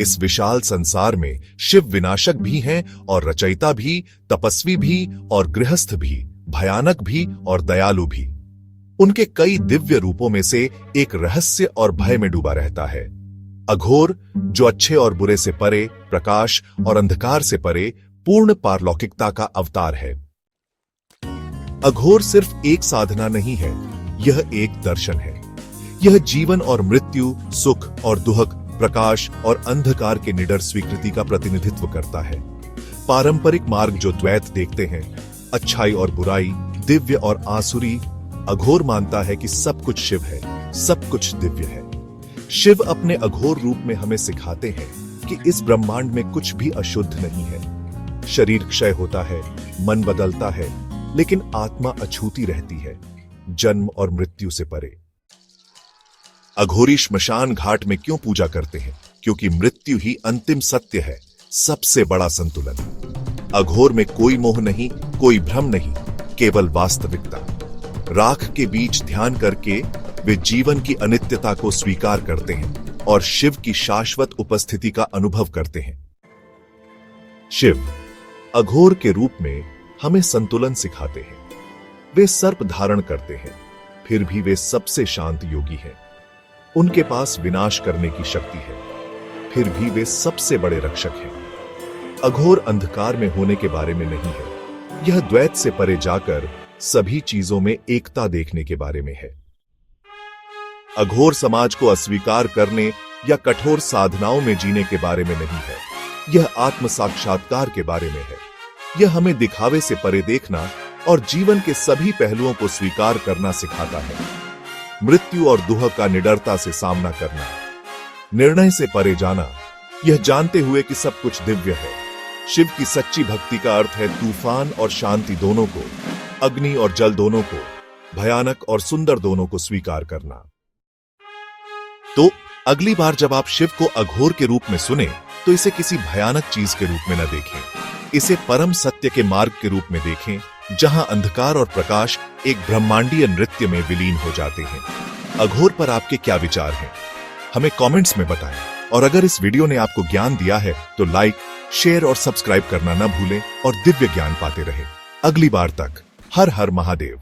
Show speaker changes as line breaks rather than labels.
इस विशाल संसार में शिव विनाशक भी हैं और रचयिता भी, तपस्वी भी और गृहस्थ भी, भयानक भी और दयालु भी। उनके कई दिव्य रूपों में से एक रहस्य और भय में डूबा रहता है। अघोर, जो अच्छे और बुरे से परे, प्रकाश और अंधकार से परे पूर्ण पारलौकिकता का अवतार है। अघोर सिर्फ एक साधना नहीं है, यह एक दर्शन है। यह जीवन और मृत्यु, सुख और दुख, प्रकाश और अंधकार के निडर स्वीकृति का प्रतिनिधित्व करता है। पारंपरिक मार्ग जो द्वैत देखते हैं, अच्छाई और बुराई, दिव्य और आसुरी, अघोर मानता है कि सब कुछ शिव है, सब कुछ दिव्य है। शिव अपने अघोर रूप में हमें सिखाते हैं कि इस ब्रह्मांड में कुछ भी अशुद्ध नहीं है। शरीर क्षय होता है, मन बदलता है, लेकिन आत्मा अछूती रहती है, जन्म और मृत्यु से परे। अघोरी श्मशान घाट में क्यों पूजा करते हैं? क्योंकि मृत्यु ही अंतिम सत्य है, सबसे बड़ा संतुलन। अघोर में कोई मोह नहीं, कोई भ्रम नहीं, केवल वास्तविकता। राख के बीच ध्यान करके वे जीवन की अनित्यता को स्वीकार करते हैं और शिव की शाश्वत उपस्थिति का अनुभव करते हैं। शिव अघोर के रूप में हमें संतुलन सिखाते हैं। वे सर्प धारण करते हैं, फिर भी वे सबसे शांत योगी हैं। उनके पास विनाश करने की शक्ति है, फिर भी वे सबसे बड़े रक्षक हैं। अघोर अंधकार में होने के बारे में नहीं है, यह द्वैत से परे जाकर सभी चीजों में एकता देखने के बारे में है। अघोर समाज को अस्वीकार करने या कठोर साधनाओं में जीने के बारे में नहीं है, यह आत्म साक्षात्कार के बारे में है। यह हमें दिखावे से परे देखना और जीवन के सभी पहलुओं को स्वीकार करना सिखाता है। मृत्यु और दुख का निडरता से सामना करना, निर्णय से परे जाना, यह जानते हुए कि सब कुछ दिव्य है। शिव की सच्ची भक्ति का अर्थ है तूफान और शांति दोनों को, अग्नि और जल दोनों को, भयानक और सुंदर दोनों को स्वीकार करना। तो अगली बार जब आप शिव को अघोर के रूप में सुने, तो इसे किसी भयानक चीज के रूप में न देखें, इसे परम सत्य के मार्ग के रूप में देखें, जहां अंधकार और प्रकाश एक ब्रह्मांडीय नृत्य में विलीन हो जाते हैं। अघोर पर आपके क्या विचार हैं? हमें कमेंट्स में बताएं। और अगर इस वीडियो ने आपको ज्ञान दिया है तो लाइक, शेयर और सब्सक्राइब करना न भूलें और दिव्य ज्ञान पाते रहें। अगली बार तक हर हर महादेव।